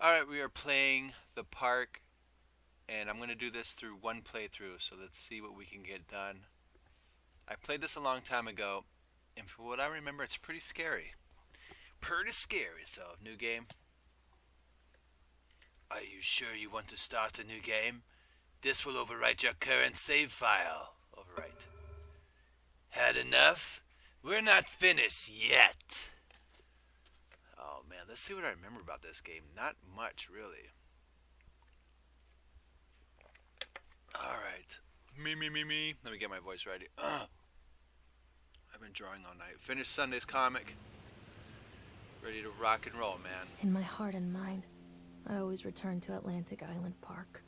Alright, we are playing the park, and I'm going to do this through one playthrough, so let's see what we can get done. I played this a long time ago, and for what I remember, it's pretty scary. Pretty scary, so, new game. Are you sure you want to start a new game? This will overwrite your current save file. Overwrite. Had enough? We're not finished yet. Oh man, let's see what I remember about this game. Not much, really. Alright. Me. Let me get my voice ready. I've been drawing all night. Finished Sunday's comic. Ready to rock and roll, man. In my heart and mind, I always return to Atlantic Island Park.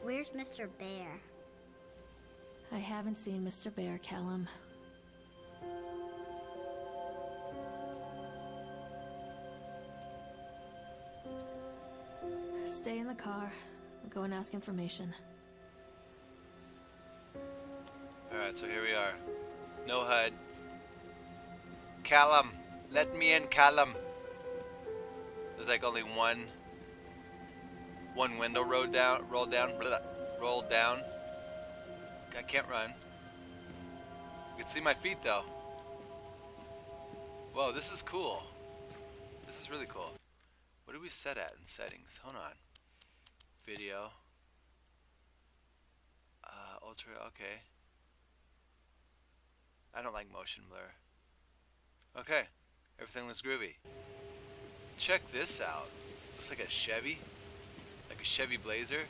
Where's Mr. Bear? I haven't seen Mr. Bear, Callum. Stay in the car. I'll go and ask information. Alright, so here we are. No HUD. Callum! Let me in, Callum! There's like only one window rolled down. I can't run. You can see my feet though. Whoa, this is cool. This is really cool. What do we set at in settings? Hold on. Video. Ultra, okay. I don't like motion blur. Okay, everything looks groovy. Check this out. Looks like a Chevy. Like a Chevy Blazer.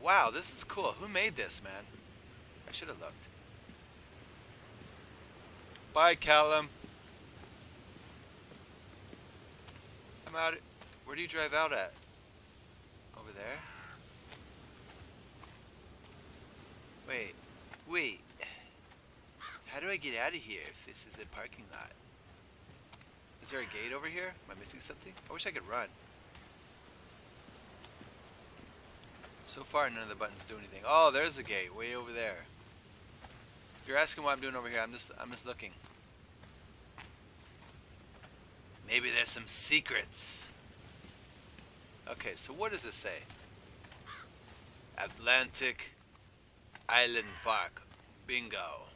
Wow, this is cool. Who made this, man? I should have looked. Bye, Callum. I'm out. Where do you drive out at? Over there? Wait. How do I get out of here if this is a parking lot? Is there a gate over here? Am I missing something? I wish I could run. So far, none of the buttons do anything. Oh, there's a gate way over there. If you're asking what I'm doing over here, I'm just looking. Maybe there's some secrets. Okay, so what does this say? Atlantic Island Park. Bingo.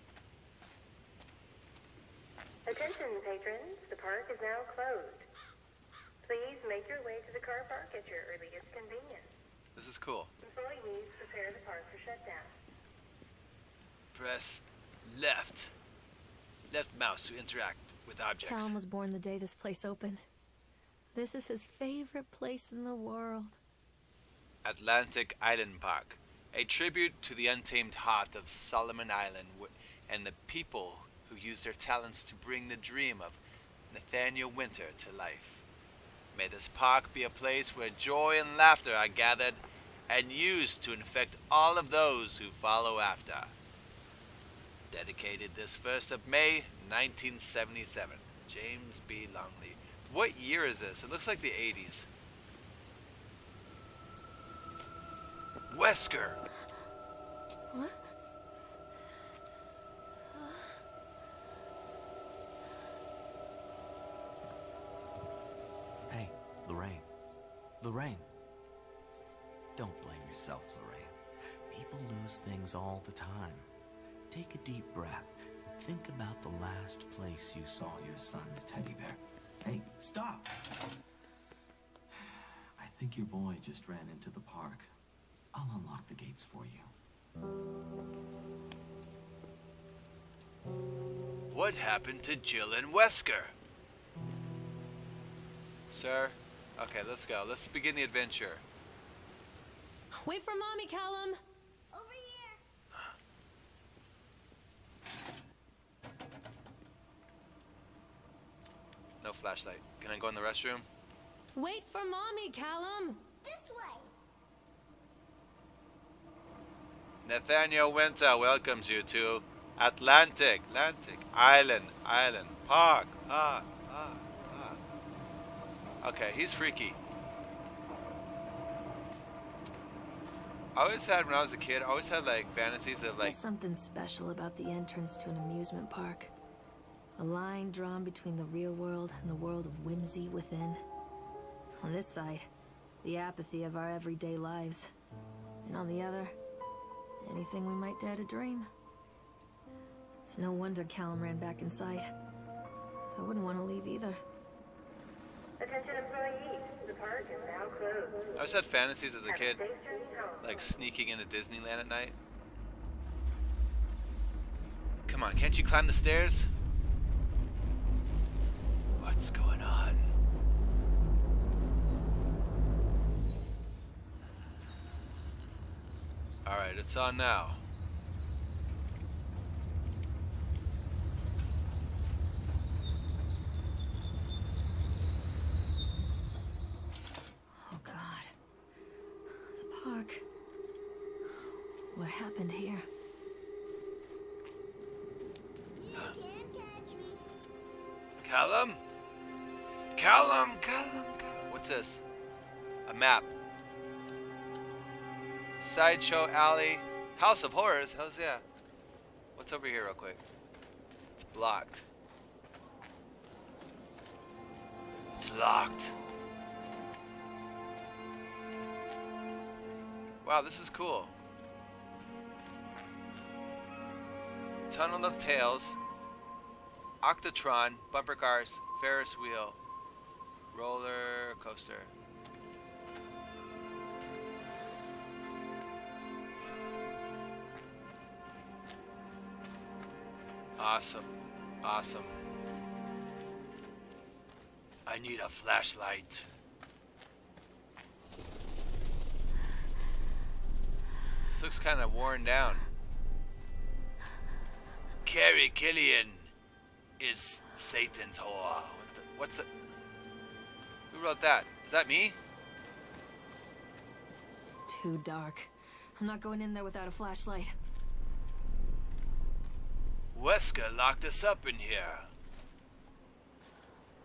Attention, patrons. The park is now closed. Please make your way to the car park at your earliest convenience. This is cool. Employees prepare the park for shutdown. Press left. Left mouse to interact with objects. Callum was born the day this place opened. This is his favorite place in the world. Atlantic Island Park. A tribute to the untamed heart of Solomon Island and the people who use their talents to bring the dream of Nathaniel Winter to life. May this park be a place where joy and laughter are gathered and used to infect all of those who follow after. Dedicated this 1st of May, 1977. James B. Longley. What year is this? It looks like the 80s. Wesker! What? Hey, Lorraine. Don't blame yourself, Lorraine. People lose things all the time. Take a deep breath and think about the last place you saw your son's teddy bear. Hey, stop! I think your boy just ran into the park. I'll unlock the gates for you. What happened to Jill and Wesker? Sir? Okay, let's go. Let's begin the adventure. Wait for Mommy, Callum! Over here! No flashlight. Can I go in the restroom? Wait for Mommy, Callum! This way! Nathaniel Winter welcomes you to Atlantic Island Park. Okay, he's freaky. I always had, when I was a kid, I always had like fantasies of like, There's something special about the entrance to an amusement park. A line drawn between the real world and the world of whimsy within. On this side, the apathy of our everyday lives. And on the other, anything we might dare to dream. It's no wonder Callum ran back inside. I wouldn't want to leave either. Attention employees, the park is now closed. I always had fantasies as a Have kid, safe journey home. like sneaking into Disneyland at night. Come on, can't you climb the stairs? What's going on? Alright, it's on now. Oh God. The park. What happened here? You can't catch me. Callum? Callum! What's this? A map. Sideshow Alley. House of Horrors? Hells yeah. What's over here real quick? It's blocked. It's locked. Wow, this is cool. Tunnel of Tales. Octotron. Bumper cars. Ferris wheel. Roller coaster. Awesome. Awesome. I need a flashlight. This looks kind of worn down. Carrie Killian is Satan's whore. What's the... Who wrote that? Is that me? Too dark. I'm not going in there without a flashlight. Wesker locked us up in here.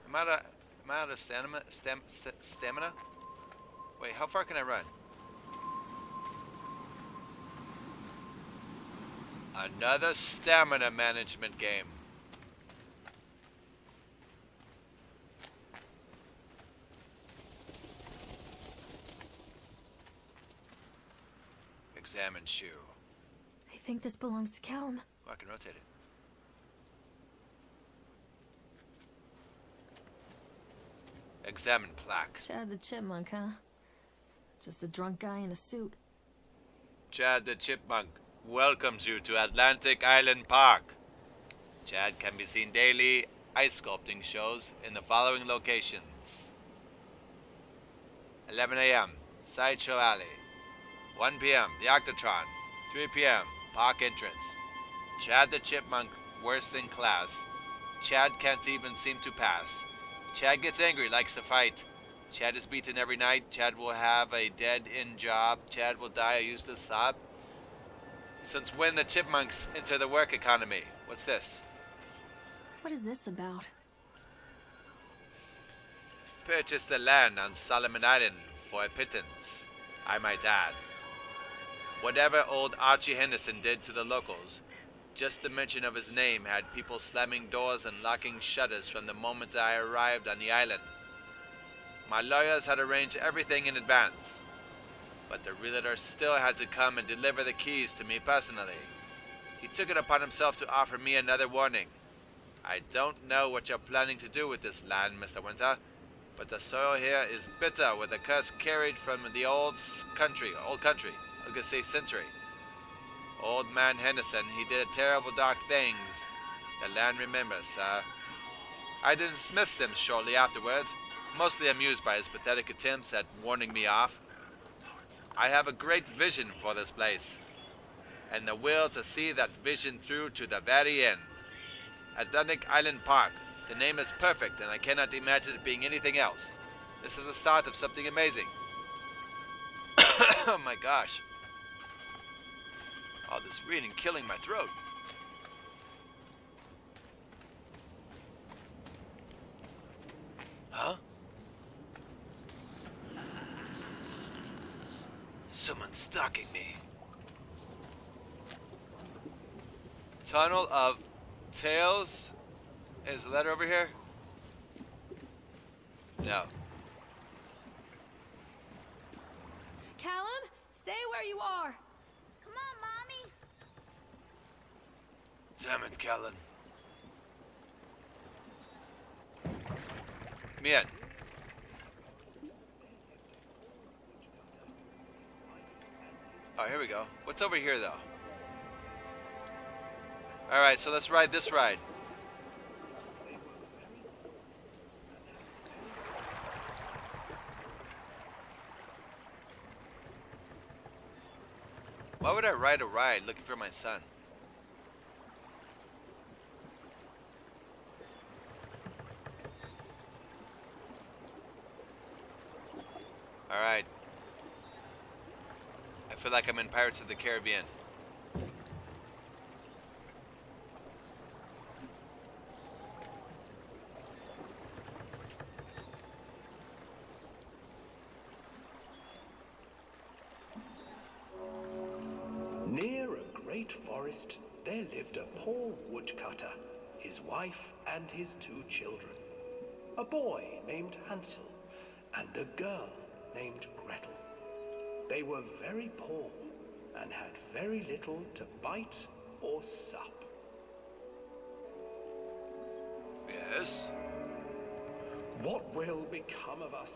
Am I out of stamina? Wait, how far can I run? Another stamina management game. Examine shoe. I think this belongs to Callum. Oh, I can rotate it. Examine plaque. Chad the Chipmunk, huh? Just a drunk guy in a suit. Chad the Chipmunk welcomes you to Atlantic Island Park. Chad can be seen daily ice sculpting shows in the following locations. 11 a.m. Sideshow Alley. 1 p.m. The Octotron. 3 p.m. Park entrance. Chad the Chipmunk worst in class. Chad can't even seem to pass. Chad gets angry, likes to fight. Chad is beaten every night. Chad will have a dead-end job. Chad will die a useless slob. Since when the Chipmunks enter the work economy? What's this? What is this about? Purchase the land on Solomon Island for a pittance, I might add. Whatever old Archie Henderson did to the locals, just the mention of his name had people slamming doors and locking shutters from the moment I arrived on the island. My lawyers had arranged everything in advance, but the realtor still had to come and deliver the keys to me personally. He took it upon himself to offer me another warning. I don't know what you're planning to do with this land, Mr. Winter, but the soil here is bitter with a curse carried from the old country, I was gonna say century. Old man Henderson, he did terrible dark things. The land remembers, sir. I dismissed him shortly afterwards, mostly amused by his pathetic attempts at warning me off. I have a great vision for this place, and the will to see that vision through to the very end. Atlantic Island Park. The name is perfect, and I cannot imagine it being anything else. This is the start of something amazing. Oh my gosh. All this reading killing my throat. Huh? Someone's stalking me. Tunnel of Tales? Is the letter over here? No. Callum, stay where you are. Come on, Mommy. Damn it, Callan. Come in. Oh, here we go. What's over here, though? Alright, so let's ride this ride. Why would I ride a ride looking for my son? Alright. I feel like I'm in Pirates of the Caribbean. Near a great forest, there lived a poor woodcutter, his wife and his 2 children. A boy named Hansel and a girl named Gretel. They were very poor and had very little to bite or sup. Yes? What will become of us?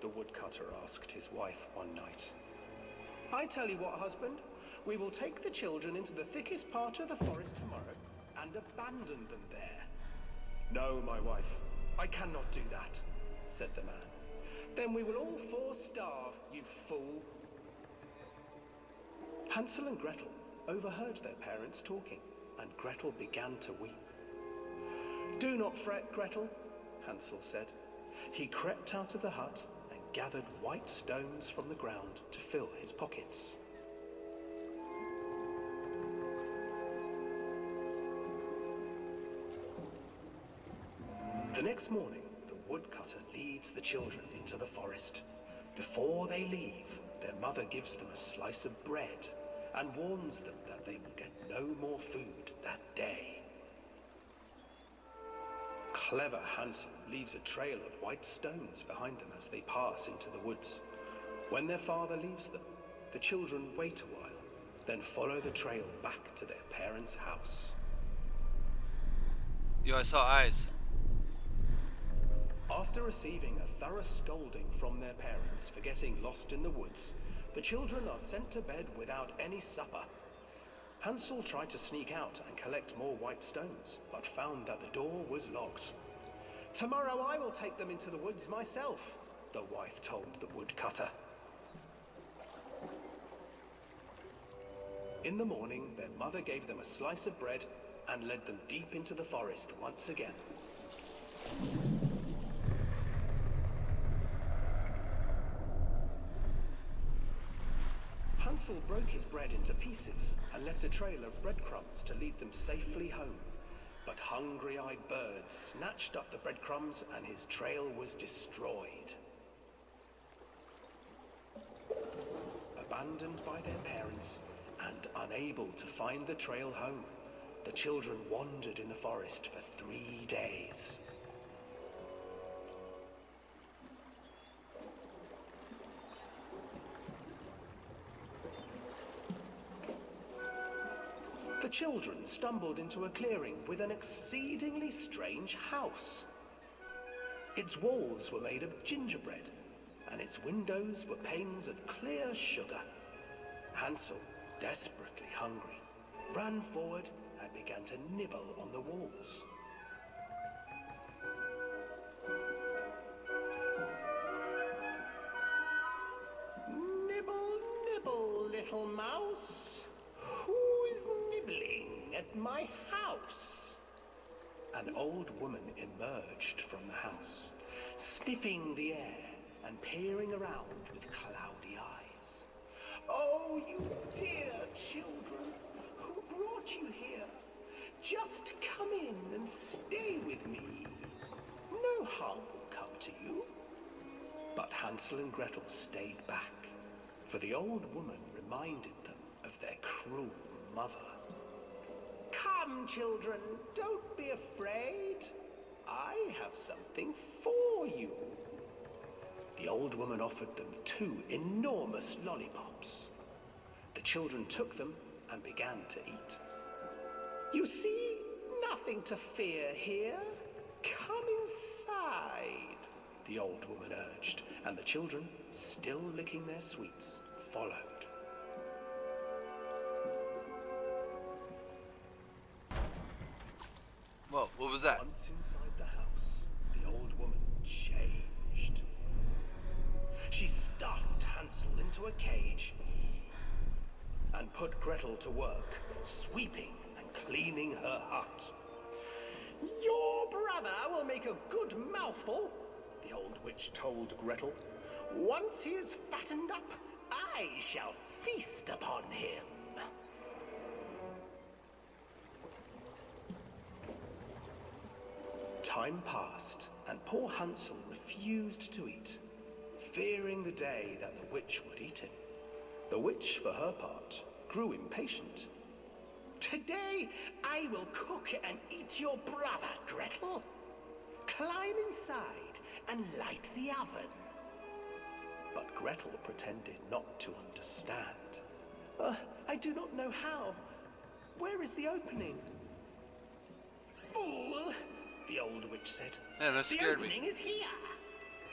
The woodcutter asked his wife one night. I tell you what, husband, we will take the children into the thickest part of the forest tomorrow and abandon them there. No, my wife, I cannot do that, said the man. Then we will all 4 starve, you fool. Hansel and Gretel overheard their parents talking, and Gretel began to weep. Do not fret, Gretel, Hansel said. He crept out of the hut and gathered white stones from the ground to fill his pockets. The next morning, the woodcutter leads the children into the forest. Before they leave, their mother gives them a slice of bread and warns them that they will get no more food that day. Clever Hansel leaves a trail of white stones behind them as they pass into the woods. When their father leaves them, the children wait a while, then follow the trail back to their parents' house. Yo, I saw eyes. After receiving a thorough scolding from their parents for getting lost in the woods, the children are sent to bed without any supper. Hansel tried to sneak out and collect more white stones, but found that the door was locked. Tomorrow I will take them into the woods myself, the wife told the woodcutter. In the morning, their mother gave them a slice of bread and led them deep into the forest once again. Hansel broke his bread into pieces and left a trail of breadcrumbs to lead them safely home. But hungry-eyed birds snatched up the breadcrumbs and his trail was destroyed. Abandoned by their parents and unable to find the trail home, the children wandered in the forest for 3 days. The children stumbled into a clearing with an exceedingly strange house. Its walls were made of gingerbread, and its windows were panes of clear sugar. Hansel, desperately hungry, ran forward and began to nibble on the walls. Nibble, nibble, little mouse. Who is nibbling at my house? An old woman emerged from the house, sniffing the air and peering around with cloudy eyes. Oh, you dear children, who brought you here? Just come in and stay with me. No harm will come to you. But Hansel and Gretel stayed back, for the old woman reminded them of their cruel mother. Come, children, don't be afraid. I have something for you. The old woman offered them 2 enormous lollipops. The children took them and began to eat. You see, nothing to fear here. Come inside, the old woman urged, and the children, still licking their sweets, followed. Whoa, what was that? Once inside the house, the old woman changed. She stuffed Hansel into a cage and put Gretel to work, sweeping and cleaning her hut. Your brother will make a good mouthful, the old witch told Gretel. Once he is fattened up, I shall feast upon him. Time passed, and poor Hansel refused to eat, fearing the day that the witch would eat him. The witch, for her part, grew impatient. Today I will cook and eat your brother, Gretel. Climb inside and light the oven. But Gretel pretended not to understand. I do not know how. Where is the opening? Fool, the old witch said. Yeah, that scared me. The opening is here.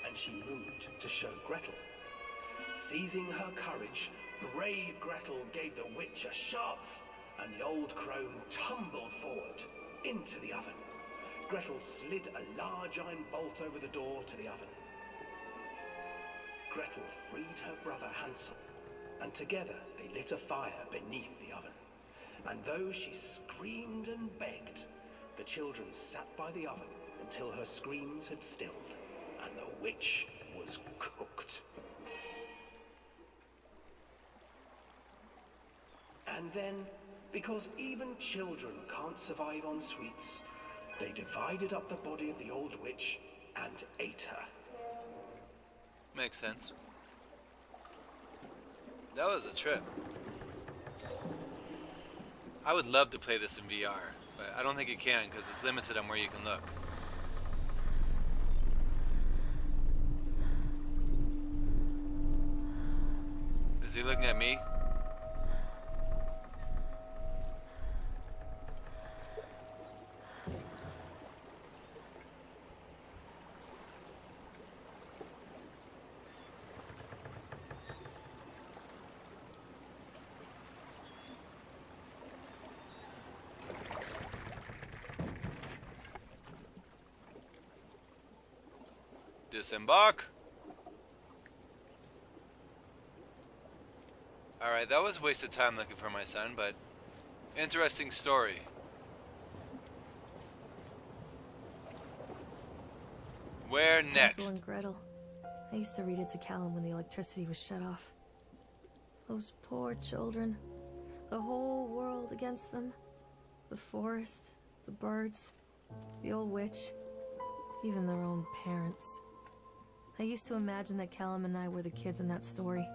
And she moved to show Gretel. Seizing her courage, brave Gretel gave the witch a shove, and the old crone tumbled forward into the oven. Gretel slid a large iron bolt over the door to the oven. Gretel freed her brother Hansel, and together they lit a fire beneath the oven. And though she screamed and begged, the children sat by the oven until her screams had stilled, and the witch was cooked. And then, because even children can't survive on sweets, they divided up the body of the old witch and ate her. Makes sense. That was a trip. I would love to play this in VR, but I don't think you can because it's limited on where you can look. Is he looking at me? Disembark. Alright, that was a waste of time looking for my son, but interesting story. Where next? Hansel and Gretel. I used to read it to Callum when the electricity was shut off. Those poor children. The whole world against them. The forest, the birds, the old witch, even their own parents. I used to imagine that Callum and I were the kids in that story.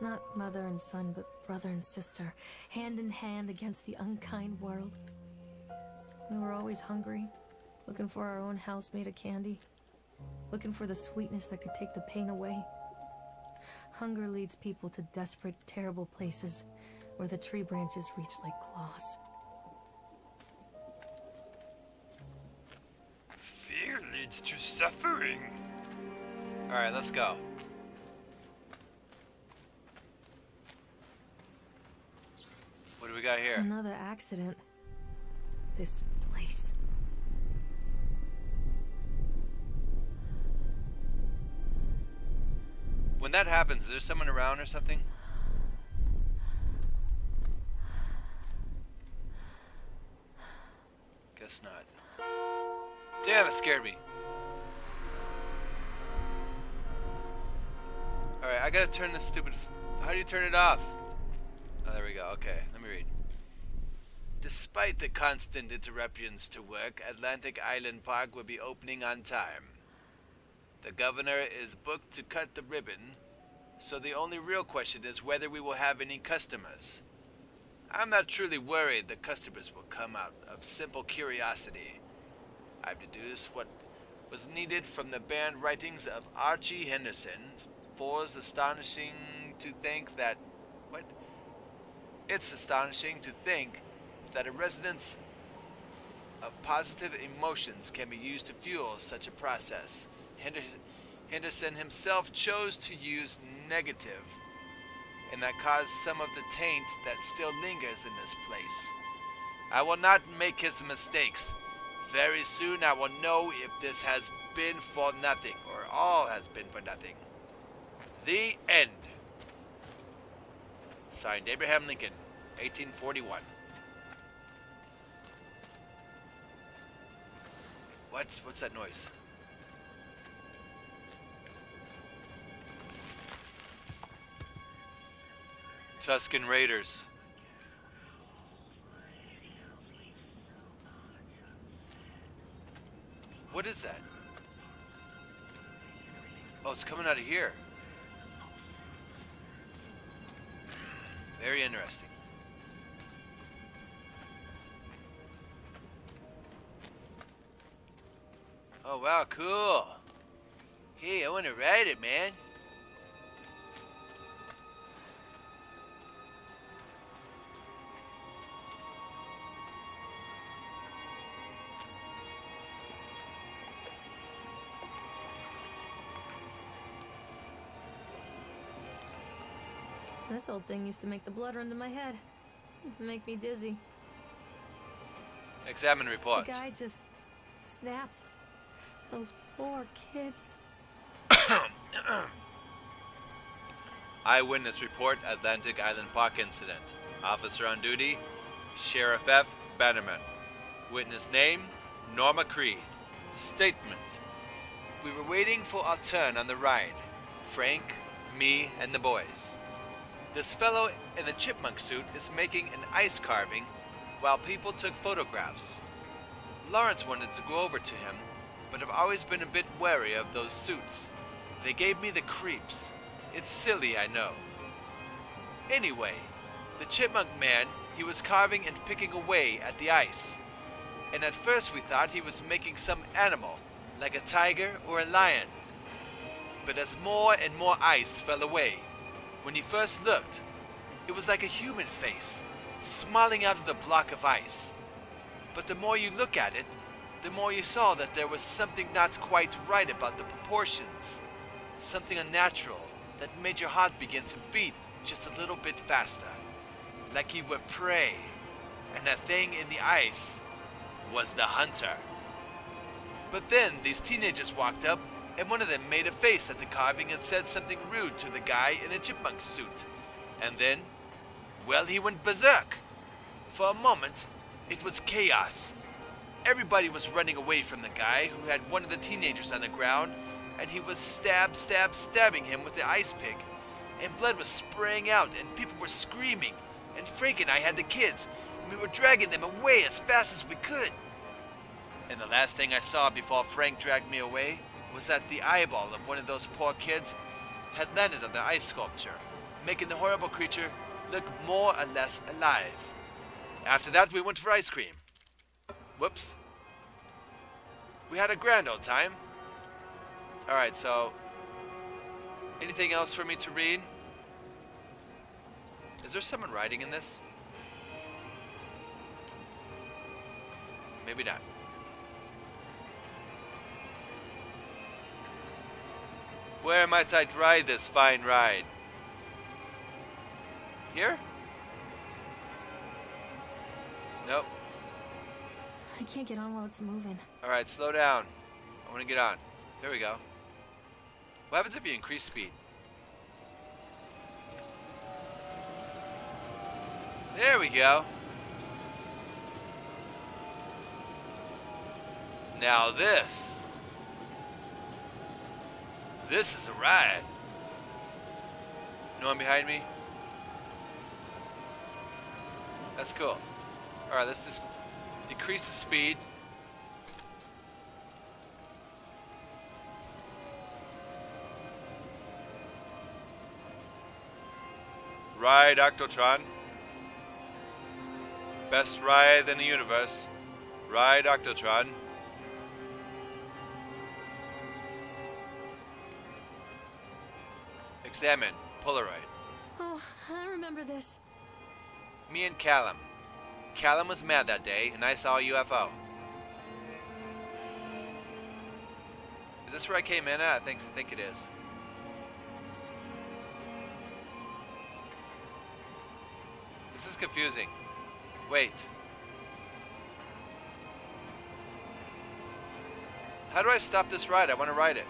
Not mother and son, but brother and sister, hand in hand against the unkind world. We were always hungry, looking for our own house made of candy, looking for the sweetness that could take the pain away. Hunger leads people to desperate, terrible places where the tree branches reach like claws. Fear leads to suffering. Alright, let's go. What do we got here? Another accident. This place. When that happens, is there someone around or something? Guess not. Damn, it scared me. Alright, I gotta turn this stupid... How do you turn it off? Oh, there we go. Okay, let me read. Despite the constant interruptions to work, Atlantic Island Park will be opening on time. The governor is booked to cut the ribbon, So the only real question is whether we will have any customers. I'm not truly worried the customers will come out of simple curiosity. I've deduced what was needed from the band writings of Archie Henderson. It's astonishing to think that a resonance of positive emotions can be used to fuel such a process. Henderson himself chose to use negative, and that caused some of the taint that still lingers in this place. I will not make his mistakes. Very soon I will know if this has been for nothing, or all has been for nothing. The end. Signed, Abraham Lincoln, 1841. What's that noise? Tuscan Raiders. What is that? Oh, it's coming out of here. Very interesting. Oh, wow, cool. Hey, I want to ride it, man. This old thing used to make the blood run to my head. Make me dizzy. Examine report. The guy just snapped. Those poor kids. Eyewitness report, Atlantic Island Park incident. Officer on duty, Sheriff F. Bannerman. Witness name, Norma Creed. Statement. We were waiting for our turn on the ride. Frank, me, and the boys. This fellow in the chipmunk suit is making an ice carving while people took photographs. Lawrence wanted to go over to him, but I've always been a bit wary of those suits. They gave me the creeps. It's silly, I know. Anyway, the chipmunk man, he was carving and picking away at the ice. And at first we thought he was making some animal, like a tiger or a lion. But as more and more ice fell away, when he first looked, it was like a human face, smiling out of the block of ice. But the more you look at it, the more you saw that there was something not quite right about the proportions. Something unnatural that made your heart begin to beat just a little bit faster. Like he were prey, and that thing in the ice was the hunter. But then these teenagers walked up, and one of them made a face at the carving and said something rude to the guy in the chipmunk suit. And then, well, he went berserk. For a moment, it was chaos. Everybody was running away from the guy who had one of the teenagers on the ground, and he was stabbing him with the ice pick. And blood was spraying out, and people were screaming. And Frank and I had the kids, and we were dragging them away as fast as we could. And the last thing I saw before Frank dragged me away was that the eyeball of one of those poor kids had landed on the ice sculpture, making the horrible creature look more or less alive. After that, we went for ice cream. Whoops. We had a grand old time. Alright, so anything else for me to read? Is there someone writing in this? Maybe not. Where might I ride this fine ride? Here? Nope. I can't get on while it's moving. Alright, slow down. I want to get on. There we go. What happens if you increase speed? There we go. Now this is a ride. No one behind me? That's cool. Alright, let's just decrease the speed. Ride Octotron. Best ride in the universe. Ride Octotron. Examine. Polaroid. Oh, I remember this. Me and Callum. Callum was mad that day, and I saw a UFO. Is this where I came in at? I think it is. This is confusing. Wait. How do I stop this ride? I want to ride it.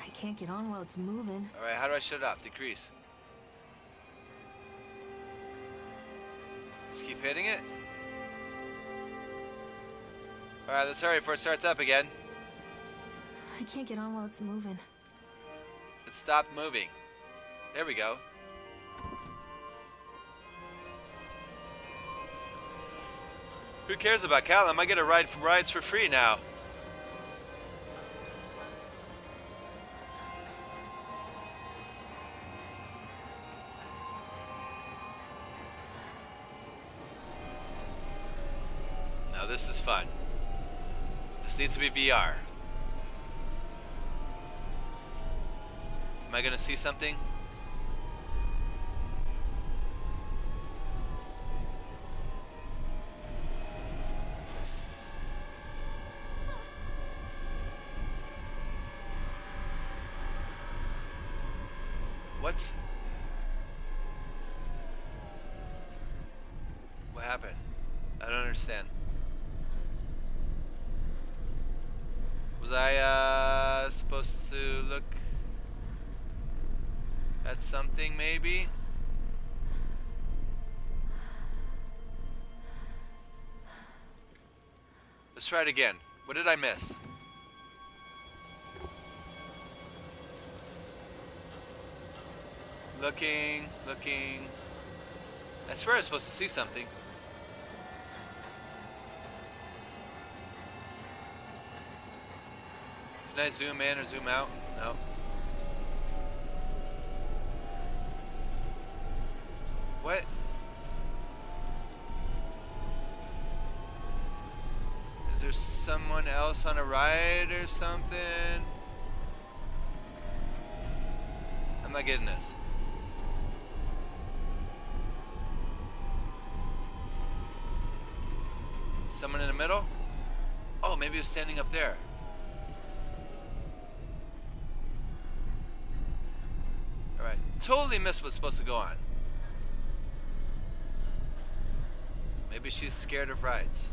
I can't get on while it's moving. Alright, how do I shut it off? Decrease. Just keep hitting it. Alright, let's hurry before it starts up again. I can't get on while it's moving. It stopped moving. There we go. Who cares about Callum? I get a ride from rides for free now. Now this is fun. This needs to be VR. Am I gonna see something? What happened? I don't understand. Was I supposed to look at something maybe? Let's try it again. What did I miss? Looking. I swear I was supposed to see something. Can I zoom in or zoom out? No. What? Is there someone else on a ride or something? I'm not getting this. Someone in the middle? Oh, maybe it's standing up there. Alright, totally missed what's supposed to go on. Maybe she's scared of rides.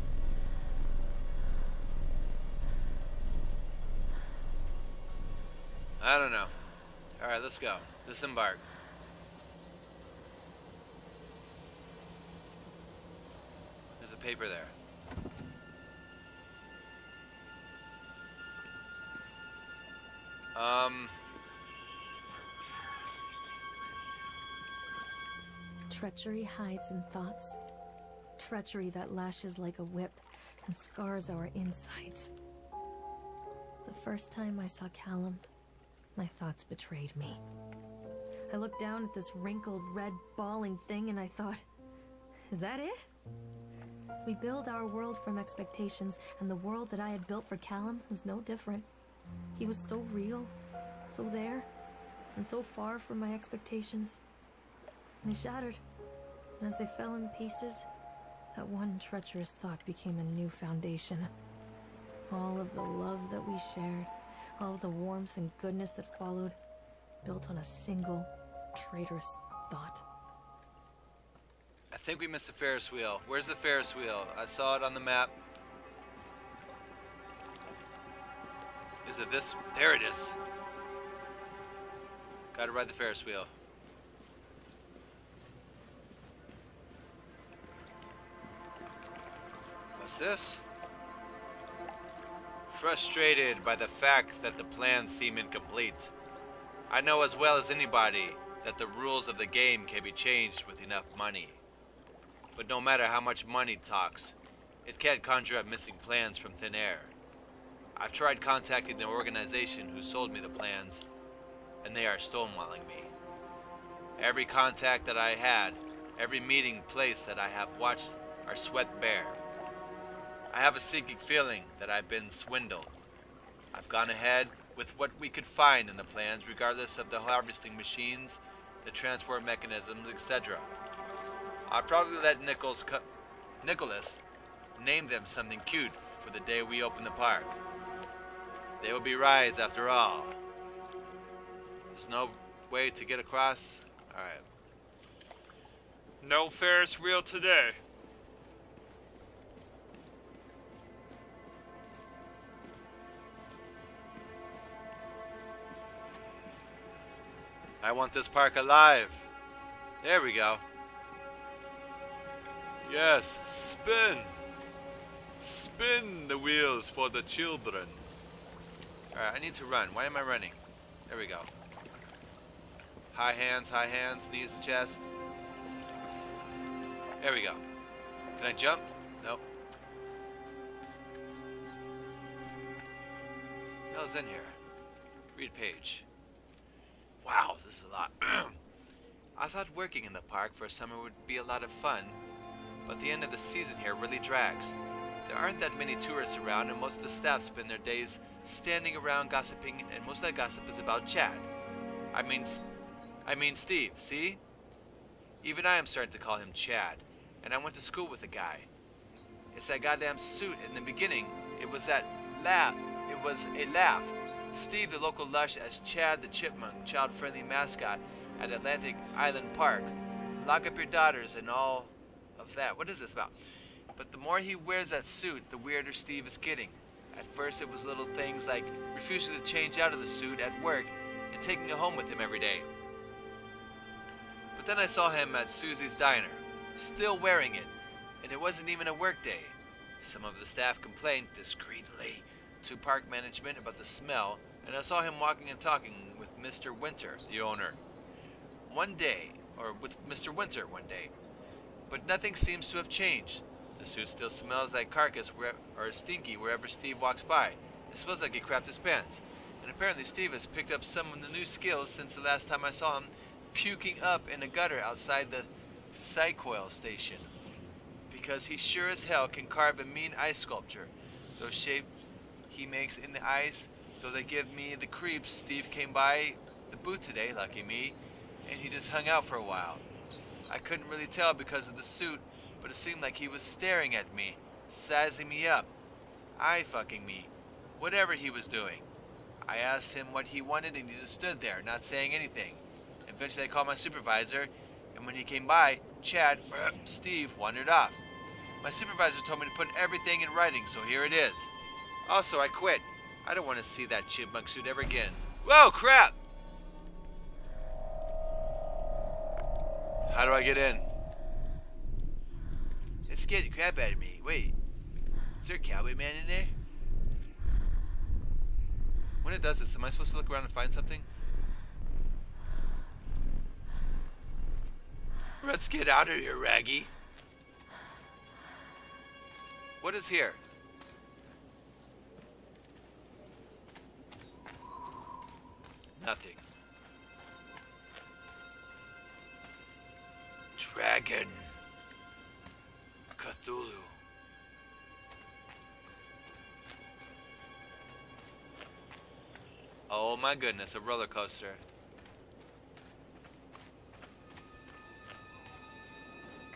I don't know. Alright, let's go. Disembark. There's a paper there. Treachery hides in thoughts. Treachery that lashes like a whip and scars our insides. The first time I saw Callum, my thoughts betrayed me. I looked down at this wrinkled, red, bawling thing and I thought, is that it? We build our world from expectations, and the world that I had built for Callum was no different. He was so real, so there, and so far from my expectations. And they shattered, and as they fell in pieces, that one treacherous thought became a new foundation. All of the love that we shared, all of the warmth and goodness that followed, built on a single, traitorous thought. I think we missed the Ferris wheel. Where's the Ferris wheel? I saw it on the map. Is it this? There it is. Gotta ride the Ferris wheel. What's this? Frustrated by the fact that the plans seem incomplete. I know as well as anybody that the rules of the game can be changed with enough money. But no matter how much money talks, It can't conjure up missing plans from thin air. I've tried contacting the organization who sold me the plans, and they are stonewalling me. Every contact that I had, every meeting place that I have watched are swept bare. I have a sinking feeling that I've been swindled. I've gone ahead with what we could find in the plans, regardless of the harvesting machines, the transport mechanisms, etc. I'll probably let Nicholas name them something cute for the day we open the park. They will be rides after all. There's no way to get across? Alright. No Ferris wheel today. I want this park alive. There we go. Yes, spin. Spin the wheels for the children. Alright, I need to run. Why am I running? There we go. High hands, knees to chest. There we go. Can I jump? Nope. What the hell's in here? Read page. Wow, this is a lot. I thought working in the park for a summer would be a lot of fun, but the end of the season here really drags. There aren't that many tourists around, and most of the staff spend their days standing around gossiping, and most of that gossip is about Chad. I mean Steve, see? Even I am starting to call him Chad, and I went to school with the guy. It's that goddamn suit in the beginning. It was a laugh. Steve, the local lush, as Chad the Chipmunk, child-friendly mascot at Atlantic Island Park. Lock up your daughters and all of that. What is this about? But the more he wears that suit, the weirder Steve is getting. At first it was little things like refusing to change out of the suit at work and taking it home with him every day. But then I saw him at Susie's Diner, still wearing it, and it wasn't even a work day. Some of the staff complained discreetly to park management about the smell, and I saw him walking and talking with Mr. Winter, the owner, one day. But nothing seems to have changed. The suit still smells like carcass or stinky wherever Steve walks by. It smells like he crapped his pants. And apparently Steve has picked up some of the new skills since the last time I saw him puking up in a gutter outside the Psychoil station. Because he sure as hell can carve a mean ice sculpture. Those shapes he makes in the ice, though they give me the creeps. Steve came by the booth today, lucky me, and he just hung out for a while. I couldn't really tell because of the suit, but it seemed like he was staring at me, sizing me up, eye-fucking me, whatever he was doing. I asked him what he wanted, and he just stood there, not saying anything. Eventually I called my supervisor, and when he came by, Steve wandered off. My supervisor told me to put everything in writing, so here it is. Also, I quit. I don't want to see that chipmunk suit ever again. Whoa, crap! How do I get in? It scared the crap out of me. Wait, is there a cowboy man in there? When it does this, am I supposed to look around and find something? Let's get out of here, Raggy. What is here? Nothing. Dragon. Cthulhu. Oh my goodness, a roller coaster.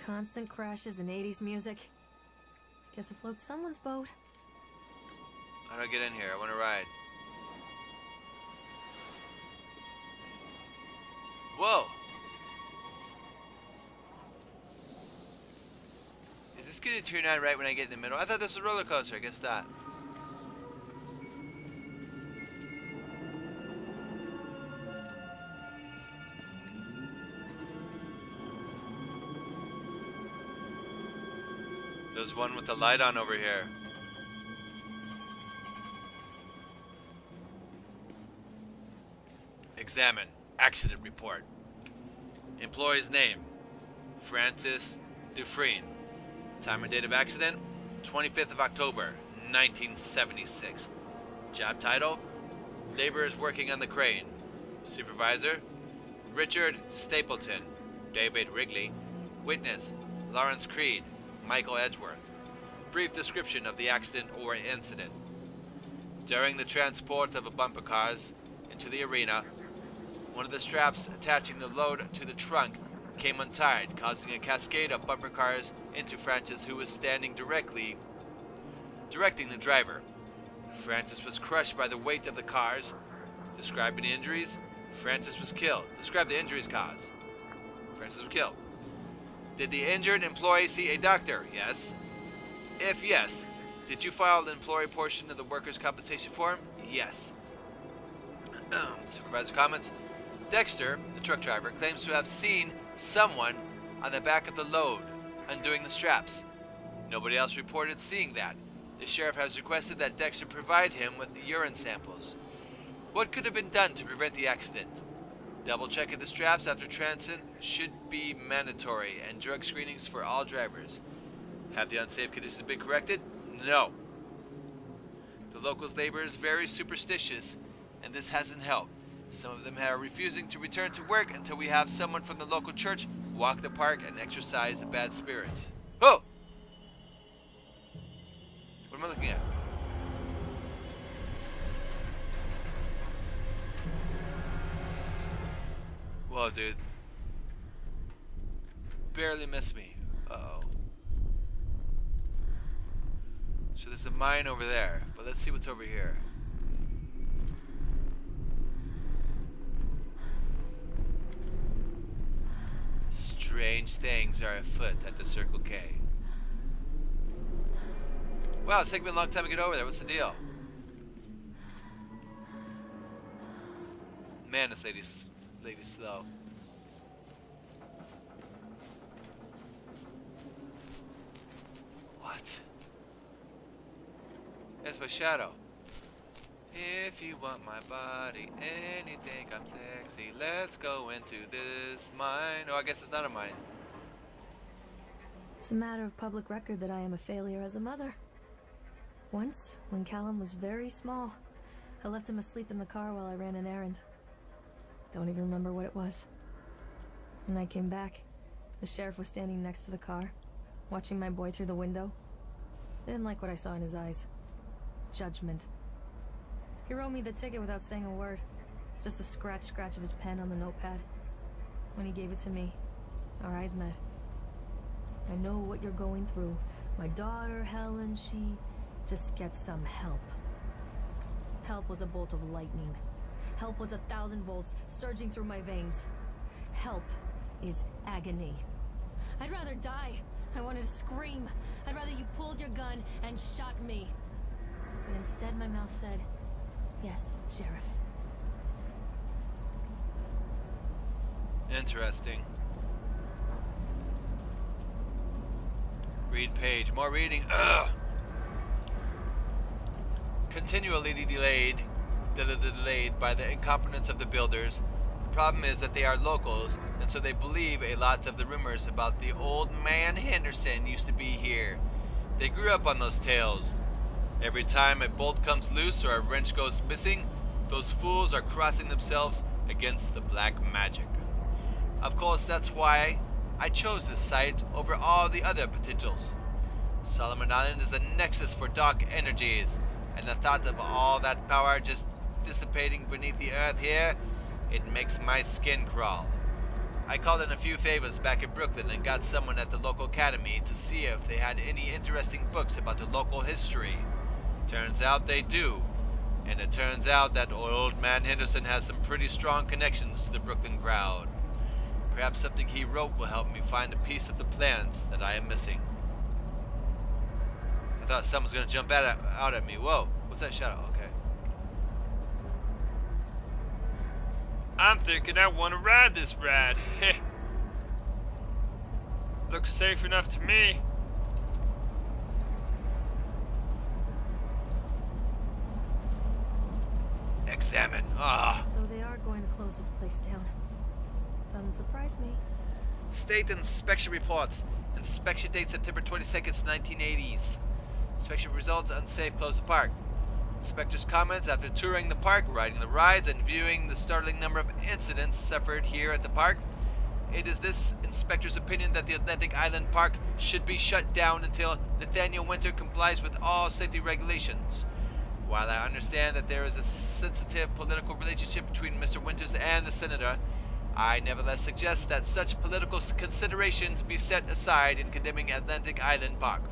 Constant crashes and 80s music. Guess it floats someone's boat. How do I get in here? I want to ride. Whoa! Is this gonna turn on right when I get in the middle? I thought this was a roller coaster. I guess not. There's one with the light on over here. Examine. Accident report. Employee's name. Francis Dufresne. Time and date of accident. 25th of October, 1976. Job title, laborers working on the crane. Supervisor, Richard Stapleton, David Wrigley. Witness, Lawrence Creed, Michael Edgeworth. Brief description of the accident or incident. During the transport of a bumper cars into the arena, one of the straps attaching the load to the trunk came untied, causing a cascade of bumper cars into Francis, who was standing directing the driver. Francis was crushed by the weight of the cars. Describing the injuries, Francis was killed. Describe the injuries caused. Francis was killed. Did the injured employee see a doctor? Yes. If yes, did you file the employee portion of the workers' compensation form? Yes. Supervisor comments. Dexter, the truck driver, claims to have seen someone on the back of the load undoing the straps. Nobody else reported seeing that. The sheriff has requested that Dexter provide him with the urine samples. What could have been done to prevent the accident? Double checking the straps after transit should be mandatory, and drug screenings for all drivers. Have the unsafe conditions been corrected? No. The locals' labor is very superstitious, and this hasn't helped. Some of them are refusing to return to work until we have someone from the local church walk the park and exorcise the bad spirits. Oh! What am I looking at? Whoa, dude. Barely missed me. Uh-oh. So there's a mine over there, but let's see what's over here. Strange things are afoot at the Circle K. Wow, it's taken me a long time to get over there. What's the deal? Man, this lady's slow. What? That's my shadow. If you want my body and you think I'm sexy, let's go into this mine. Oh, I guess it's not a mine. It's a matter of public record that I am a failure as a mother. Once, when Callum was very small, I left him asleep in the car while I ran an errand. Don't even remember what it was. When I came back, the sheriff was standing next to the car, watching my boy through the window. I didn't like what I saw in his eyes. Judgment. He wrote me the ticket without saying a word. Just the scratch of his pen on the notepad. When he gave it to me, our eyes met. I know what you're going through. My daughter, Helen, she just gets some help. Help was a bolt of lightning. Help was 1,000 volts surging through my veins. Help is agony. I'd rather die. I wanted to scream. I'd rather you pulled your gun and shot me. But instead my mouth said, yes, Sheriff. Interesting. Read page. More reading. Ugh. Continually delayed by the incompetence of the builders. The problem is that they are locals, and so they believe a lot of the rumors about the old man Henderson used to be here. They grew up on those tales. Every time a bolt comes loose or a wrench goes missing, those fools are crossing themselves against the black magic. Of course, that's why I chose this site over all the other potentials. Solomon Island is a nexus for dark energies, and the thought of all that power just dissipating beneath the earth here, it makes my skin crawl. I called in a few favors back in Brooklyn and got someone at the local academy to see if they had any interesting books about the local history. Turns out they do. And it turns out that old man Henderson has some pretty strong connections to the Brooklyn crowd. Perhaps something he wrote will help me find a piece of the plans that I am missing. I thought someone was going to jump out at me. Whoa, what's that shadow? Okay. I'm thinking I want to ride this ride. Heh. Looks safe enough to me. Examine. Ah. So they are going to close this place down. Doesn't surprise me. State inspection reports. Inspection date September 22nd, 1980s. Inspection results unsafe, close the park. Inspector's comments after touring the park, riding the rides, and viewing the startling number of incidents suffered here at the park. It is this inspector's opinion that the Atlantic Island Park should be shut down until Nathaniel Winter complies with all safety regulations. While I understand that there is a sensitive political relationship between Mr. Winters and the Senator, I nevertheless suggest that such political considerations be set aside in condemning Atlantic Island Park.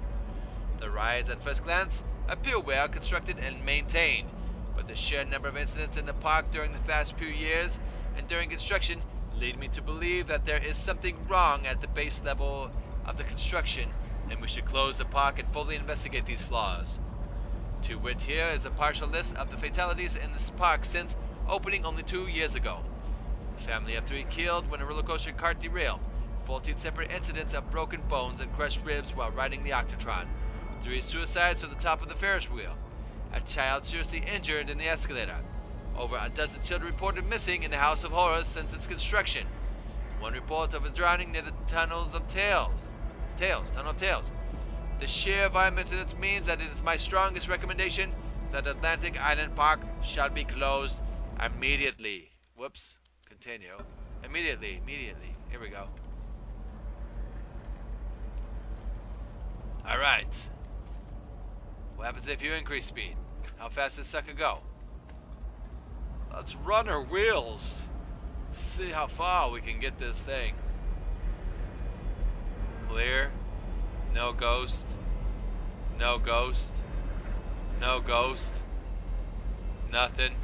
The rides at first glance appear well constructed and maintained, but the sheer number of incidents in the park during the past few years and during construction lead me to believe that there is something wrong at the base level of the construction, and we should close the park and fully investigate these flaws. To wit, here is a partial list of the fatalities in this park since opening only 2 years ago. Family of 3 killed when a roller coaster cart derailed. 14 separate incidents of broken bones and crushed ribs while riding the Octotron. 3 suicides from the top of the Ferris wheel. A child seriously injured in the escalator. Over a dozen children reported missing in the House of Horrors since its construction. 1 report of a drowning near the Tunnel of Tales. The sheer volume of incidents means that it is my strongest recommendation that Atlantic Island Park shall be closed immediately. Whoops. Continue. Immediately. Here we go. Alright. What happens if you increase speed? How fast does sucker go? Let's run our wheels. See how far we can get this thing. Clear. No ghost. No ghost. No ghost. Nothing.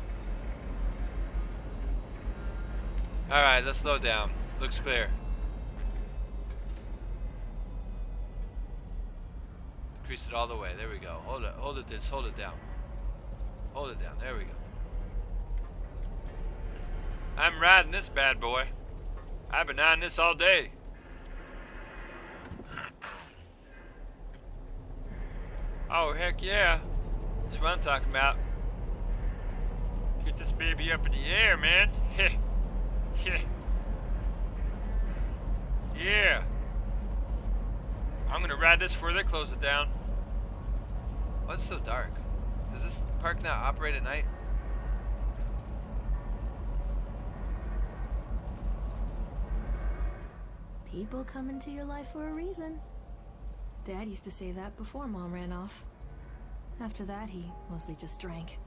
Alright, let's slow down. Looks clear. Increase it all the way. There we go. Hold it down. Hold it down. There we go. I'm riding this bad boy. I've been on this all day. Oh, heck yeah. That's what I'm talking about. Get this baby up in the air, man. Heh. Heh. Yeah. I'm gonna ride this before they close it down. What's so dark? Does this park not operate at night? People come into your life for a reason. Dad used to say that before Mom ran off. After that, he mostly just drank.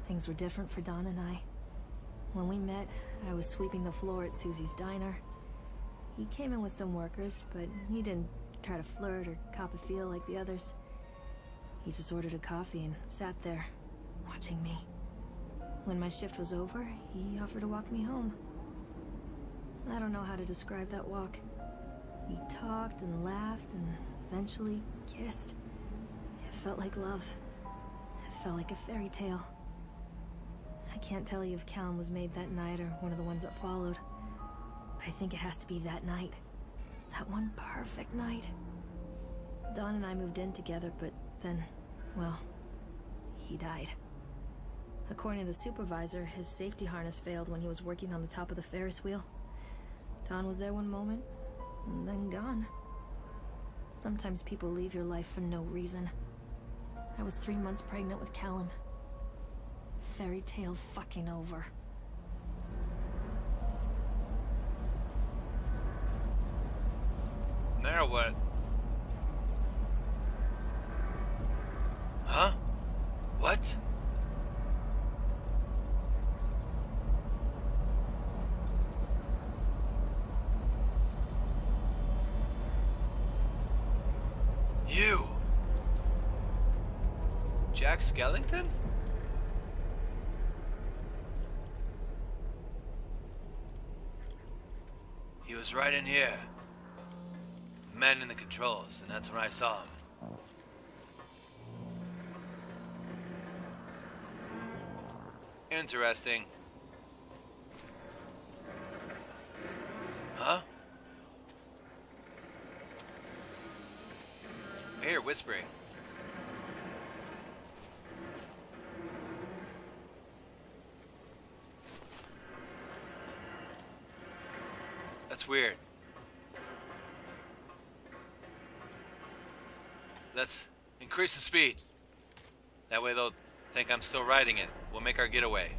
Things were different for Don and I. When we met, I was sweeping the floor at Susie's diner. He came in with some workers, but he didn't try to flirt or cop a feel like the others. He just ordered a coffee and sat there, watching me. When my shift was over, he offered to walk me home. I don't know how to describe that walk. We talked and laughed and eventually kissed. It felt like love. It felt like a fairy tale. I can't tell you if Callum was made that night or one of the ones that followed. But I think it has to be that night. That one perfect night. Don and I moved in together, but then, well, he died. According to the supervisor, his safety harness failed when he was working on the top of the Ferris wheel. Don was there one moment, and then gone. Sometimes people leave your life for no reason. I was 3 months pregnant with Callum. Fairy tale fucking over. Now what? Huh? What? You! Jack Skellington? He was right in here. Man in the controls, and that's when I saw him. Interesting. Huh? I hear whispering. That's weird. Increase the speed. That way they'll think I'm still riding it. We'll make our getaway.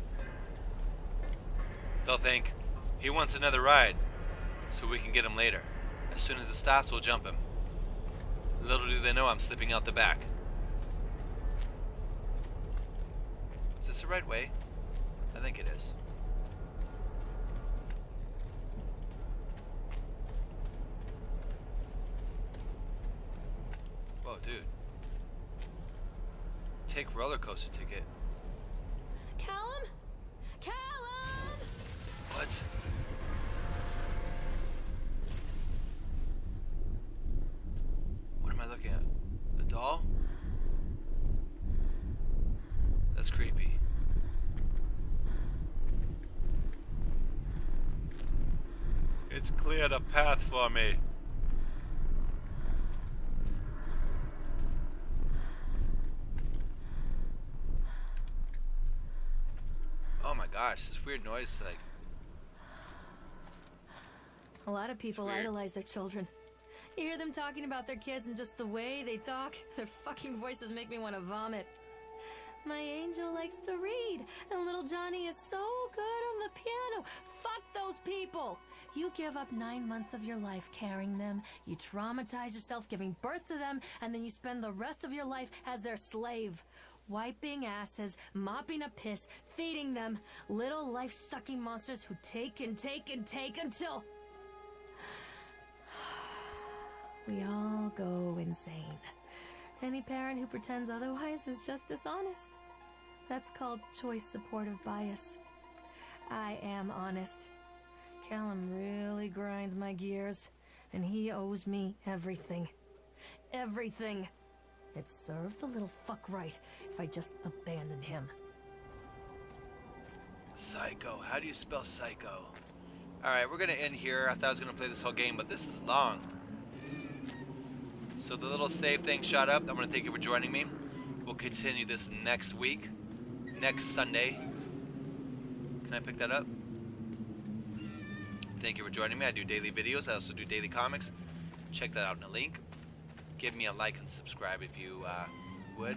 They'll think he wants another ride, so we can get him later. As soon as it stops, we'll jump him. Little do they know I'm slipping out the back. Is this the right way? I think it is. Whoa, dude. Take roller coaster ticket. Callum? Callum! What? What am I looking at? The doll? That's creepy. It's cleared a path for me. Oh my gosh, this weird noise, like... A lot of people weird. idolize their children. You hear them talking about their kids and just the way they talk, their fucking voices make me want to vomit. My angel likes to read, and little Johnny is so good on the piano. Fuck those people! You give up 9 months of your life carrying them, you traumatize yourself giving birth to them, and then you spend the rest of your life as their slave. Wiping asses, mopping up piss, feeding them. Little life-sucking monsters who take and take and take until... we all go insane. Any parent who pretends otherwise is just dishonest. That's called choice supportive bias. I am honest. Callum really grinds my gears, and he owes me everything. Everything. It'd serve the little fuck right if I just abandoned him. Psycho. How do you spell psycho? Alright, we're gonna end here. I thought I was gonna play this whole game, but this is long. So the little save thing shot up. I want to thank you for joining me. We'll continue this next week. Next Sunday. Can I pick that up? Thank you for joining me. I do daily videos. I also do daily comics. Check that out in the link. Give me a like and subscribe if you would.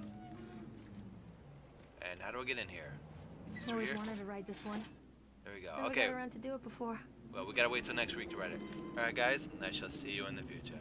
And how do I get in here? Is it Always here? wanted to ride this one. There we go. Never Okay. got around to do it before. Well, we gotta wait till next week to ride it. Alright guys, I shall see you in the future.